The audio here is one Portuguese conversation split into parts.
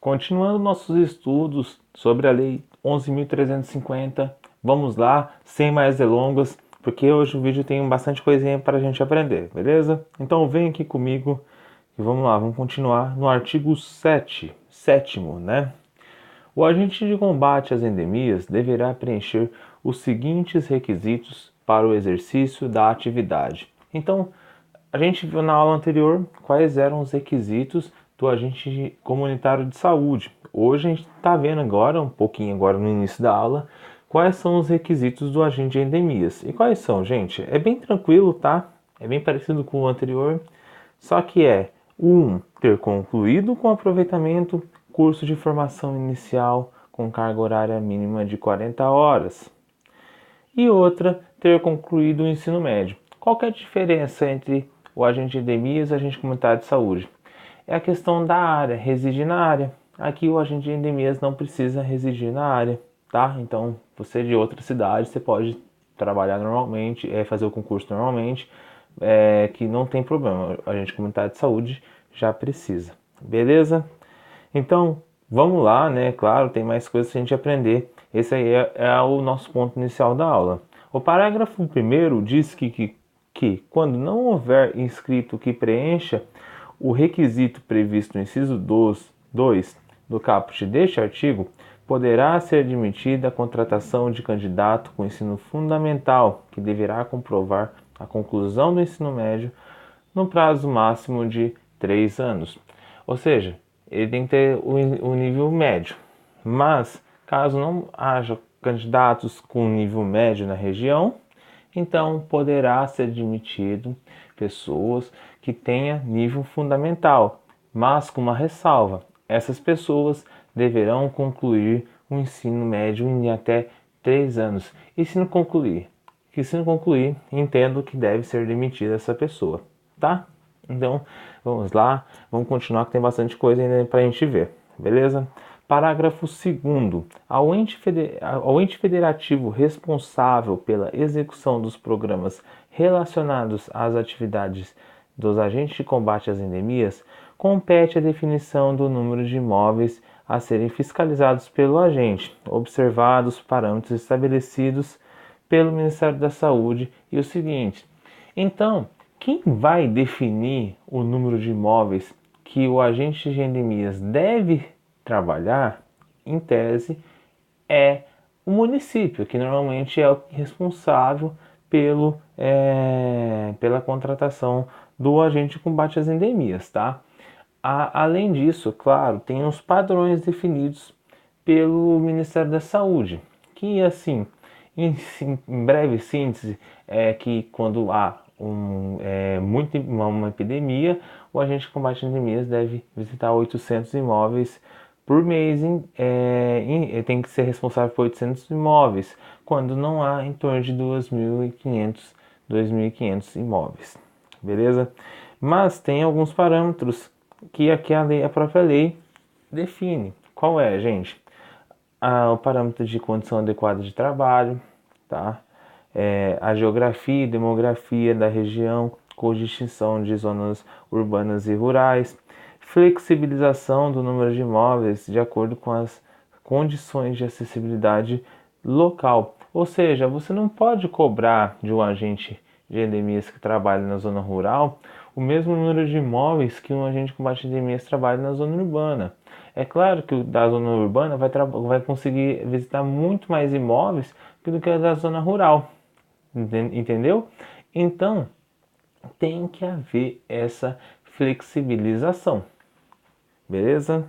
Continuando nossos estudos sobre a Lei 11.350, vamos lá, sem mais delongas, porque hoje o vídeo tem bastante coisinha para a gente aprender, beleza? Então vem aqui comigo e vamos lá, vamos continuar no artigo 7º, né? O agente de combate às endemias deverá preencher os seguintes requisitos para o exercício da atividade. Então, a gente viu na aula anterior quais eram os requisitos do agente comunitário de saúde. Hoje a gente está vendo agora, um pouquinho agora no início da aula, quais são os requisitos do agente de endemias. E quais são, gente? É bem tranquilo, tá? É bem parecido com o anterior, só que é ter concluído com aproveitamento curso de formação inicial com carga horária mínima de 40 horas. E outra, ter concluído o ensino médio. Qual que é a diferença entre o agente de endemias e o agente comunitário de saúde? É a questão da área, residir na área. Aqui o agente de endemias não precisa residir na área, tá? Então, você de outra cidade, você pode trabalhar normalmente, fazer o concurso normalmente, que não tem problema. O agente comunitário de saúde já precisa, beleza? Então, vamos lá, né? Claro, tem mais coisas pra gente aprender. Esse aí é o nosso ponto inicial da aula. O parágrafo 1º diz que quando não houver inscrito que preencha o requisito previsto no inciso 2 do caput deste artigo, poderá ser admitida a contratação de candidato com ensino fundamental, que deverá comprovar a conclusão do ensino médio no prazo máximo de 3 anos. Ou seja, ele tem que ter o nível médio. Mas, caso não haja candidatos com nível médio na região, então poderá ser admitido pessoas que tenham nível fundamental, mas com uma ressalva. Essas pessoas deverão concluir o ensino médio em até 3 anos. E se não concluir? Se não concluir, entendo que deve ser demitida essa pessoa, tá? Então, vamos lá, vamos continuar que tem bastante coisa ainda para a gente ver, beleza? Parágrafo 2º. Ao ente federativo responsável pela execução dos programas relacionados às atividades dos agentes de combate às endemias, compete a definição do número de imóveis a serem fiscalizados pelo agente, observados parâmetros estabelecidos pelo Ministério da Saúde e o seguinte. Então, quem vai definir o número de imóveis que o agente de endemias deve trabalhar, em tese, é o município, que normalmente é o responsável pela contratação do agente de combate às endemias, tá? Além disso, claro, tem os padrões definidos pelo Ministério da Saúde, que assim, em breve síntese, é que quando há uma epidemia, o agente de combate às endemias deve visitar 800 imóveis por mês, tem que ser responsável por 800 imóveis, quando não há em torno de 2.500 imóveis, beleza? Mas tem alguns parâmetros que aqui a própria lei define. Qual é, gente? O parâmetro de condição adequada de trabalho, tá? A geografia e demografia da região, com distinção de zonas urbanas e rurais, flexibilização do número de imóveis de acordo com as condições de acessibilidade local. Ou seja, você não pode cobrar de um agente de endemias que trabalha na zona rural o mesmo número de imóveis que um agente de combate a endemias trabalha na zona urbana. É claro que o da zona urbana vai conseguir visitar muito mais imóveis do que o da zona rural. Entendeu? Então, tem que haver essa flexibilização. Beleza?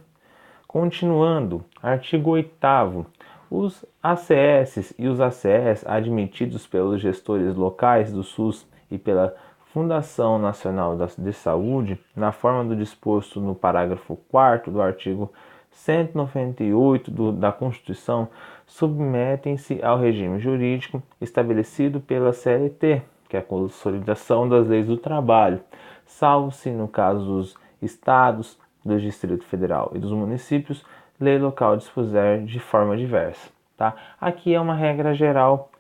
Continuando, artigo 8º. Os ACS e os ACS admitidos pelos gestores locais do SUS e pela Fundação Nacional de Saúde, na forma do disposto no parágrafo 4º do artigo 198 da Constituição, submetem-se ao regime jurídico estabelecido pela CLT, que é a Consolidação das Leis do Trabalho, salvo-se no caso dos estados, do Distrito Federal e dos municípios, lei local dispuser de forma diversa. Tá? Aqui é uma regra geral,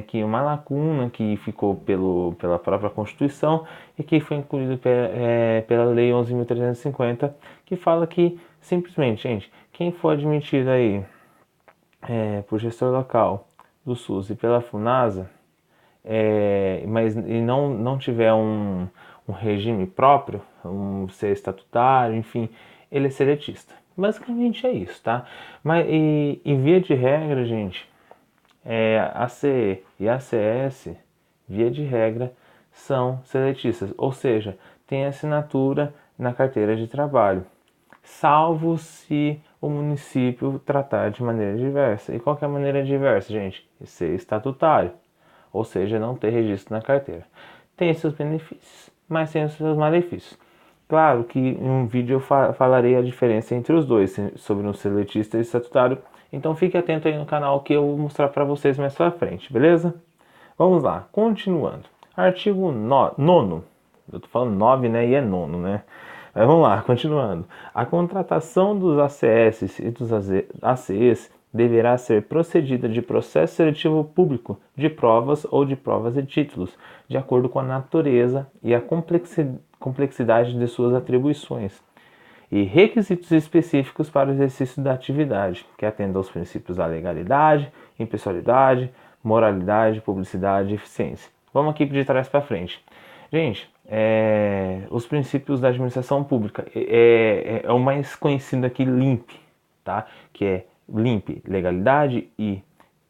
que uma lacuna que ficou pela própria Constituição e que foi incluído pela Lei 11.350, que fala que Simplesmente, gente, quem for admitido aí por gestor local do SUS e pela FUNASA, mas e não tiver um regime próprio, um ser estatutário, enfim, ele é seletista. Basicamente é isso, tá? Mas e via de regra, gente, a CE e a CS, via de regra, são seletistas, ou seja, tem assinatura na carteira de trabalho, salvo se o município tratar de maneira diversa. E qual que é a maneira diversa, gente? Ser estatutário, ou seja, não ter registro na carteira. Tem seus benefícios, mas tem os seus malefícios. Claro que em um vídeo eu falarei a diferença entre os dois, sobre um seletista e estatutário. Então fique atento aí no canal que eu vou mostrar para vocês mais pra frente, beleza? Vamos lá, continuando. Artigo 9. Eu tô falando 9, né? E é nono, né? Mas vamos lá, continuando. A contratação dos ACS e dos ACEs deverá ser procedida de processo seletivo público de provas ou de provas e títulos, de acordo com a natureza e a complexidade de suas atribuições, e requisitos específicos para o exercício da atividade, que atenda aos princípios da legalidade, impessoalidade, moralidade, publicidade e eficiência. Vamos aqui de trás para frente. Gente, os princípios da administração pública é o mais conhecido aqui, LIMP, tá? Que é LIMP, legalidade, I,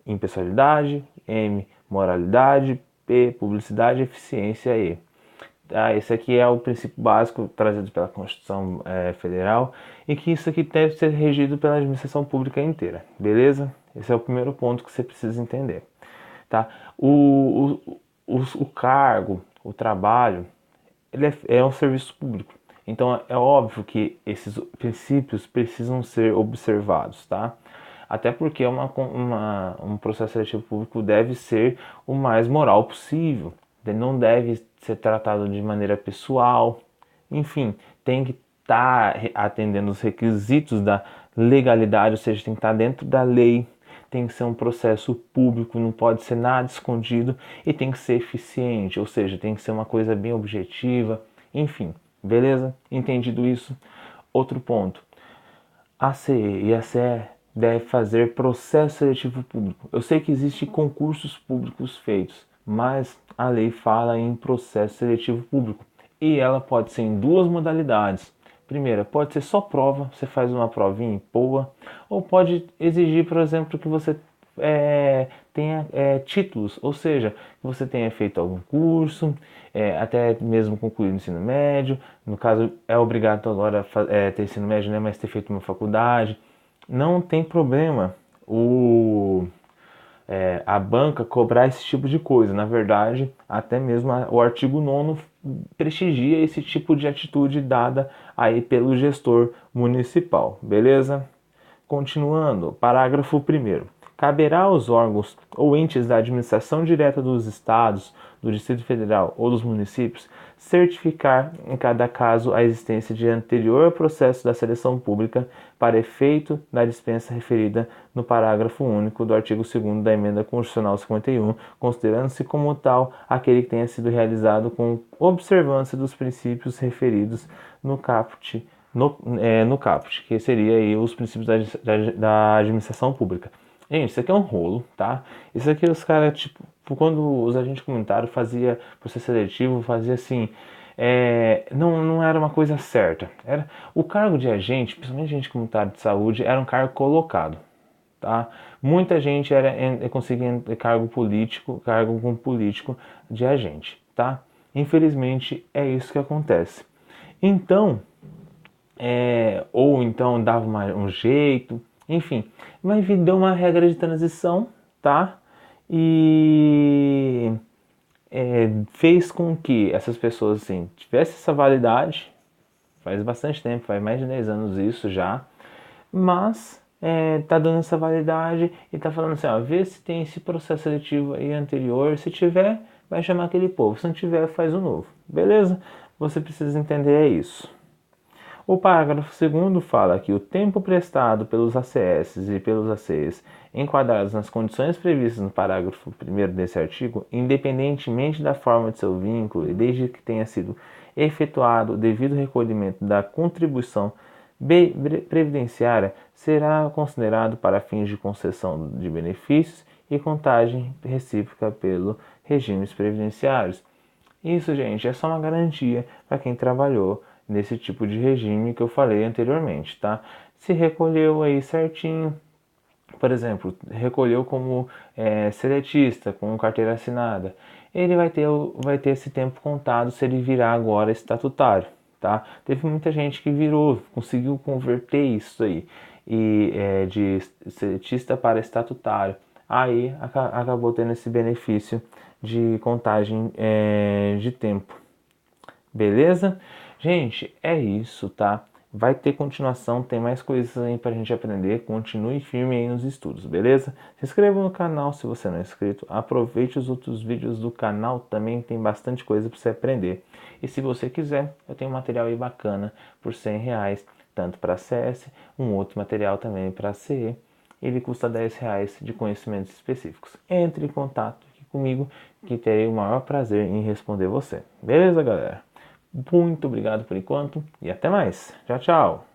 impessoalidade, M, moralidade, P, publicidade, eficiência, E. Esse aqui é o princípio básico trazido pela Constituição Federal e que isso aqui deve ser regido pela administração pública inteira, beleza? Esse é o primeiro ponto que você precisa entender, tá? O cargo, o trabalho, ele é um serviço público, então é óbvio que esses princípios precisam ser observados, tá? Até porque um processo seletivo público deve ser o mais moral possível, não deve ser tratado de maneira pessoal, enfim, tem que estar atendendo os requisitos da legalidade, ou seja, tem que estar dentro da lei, tem que ser um processo público, não pode ser nada escondido e tem que ser eficiente, ou seja, tem que ser uma coisa bem objetiva, enfim, beleza? Entendido isso? Outro ponto, a CE e a CE deve fazer processo seletivo público. Eu sei que existem concursos públicos feitos, mas a lei fala em processo seletivo público e ela pode ser em duas modalidades. Primeira, pode ser só prova, você faz uma provinha e boa, ou pode exigir, por exemplo, que você tenha títulos, ou seja, que você tenha feito algum curso, até mesmo concluído o ensino médio. No caso, é obrigado agora ter ensino médio, né, mas ter feito uma faculdade. Não tem problema a banca cobrar esse tipo de coisa. Na verdade, até mesmo o artigo 9º prestigia esse tipo de atitude dada aí pelo gestor municipal, beleza? Continuando, parágrafo 1º. Caberá aos órgãos ou entes da administração direta dos estados, do Distrito Federal ou dos municípios certificar em cada caso a existência de anterior processo da seleção pública para efeito da dispensa referida no parágrafo único do artigo 2º da Emenda Constitucional 51, considerando-se como tal aquele que tenha sido realizado com observância dos princípios referidos no caput, que seria aí os princípios da administração pública. Gente, isso aqui é um rolo, tá? Isso aqui os caras, tipo, quando os agentes comunitários faziam processo seletivo, fazia assim, não era uma coisa certa. O cargo de agente, principalmente agente comunitário de saúde, era um cargo colocado, tá? Muita gente conseguia cargo com político de agente, tá? Infelizmente é isso que acontece. Então, ou então dava um jeito, enfim, mas deu uma regra de transição, tá? E fez com que essas pessoas assim tivessem essa validade, faz bastante tempo, faz mais de 10 anos isso já, mas tá dando essa validade e tá falando assim, ó, vê se tem esse processo seletivo aí anterior, se tiver, vai chamar aquele povo, se não tiver, faz o novo, beleza? Você precisa entender isso. O parágrafo 2º fala que o tempo prestado pelos ACS e pelos ACs enquadrados nas condições previstas no parágrafo 1º desse artigo, independentemente da forma de seu vínculo e desde que tenha sido efetuado o devido recolhimento da contribuição previdenciária será considerado para fins de concessão de benefícios e contagem recíproca pelos regimes previdenciários. Isso, gente, é só uma garantia para quem trabalhou nesse tipo de regime que eu falei anteriormente, tá? Se recolheu aí certinho, por exemplo, recolheu como seletista, com carteira assinada, ele vai ter esse tempo contado se ele virar agora estatutário, tá? Teve muita gente que virou, conseguiu converter isso aí de seletista para estatutário. Aí acabou tendo esse benefício de contagem de tempo. Beleza? Gente, é isso, tá? Vai ter continuação, tem mais coisas aí pra gente aprender. Continue firme aí nos estudos, beleza? Se inscreva no canal se você não é inscrito. Aproveite os outros vídeos do canal, também tem bastante coisa para você aprender. E se você quiser, eu tenho um material aí bacana por R$100, tanto para CS, um outro material também para CE. Ele custa R$10 de conhecimentos específicos. Entre em contato aqui comigo que terei o maior prazer em responder você. Beleza, galera? Muito obrigado por enquanto e até mais. Tchau, tchau.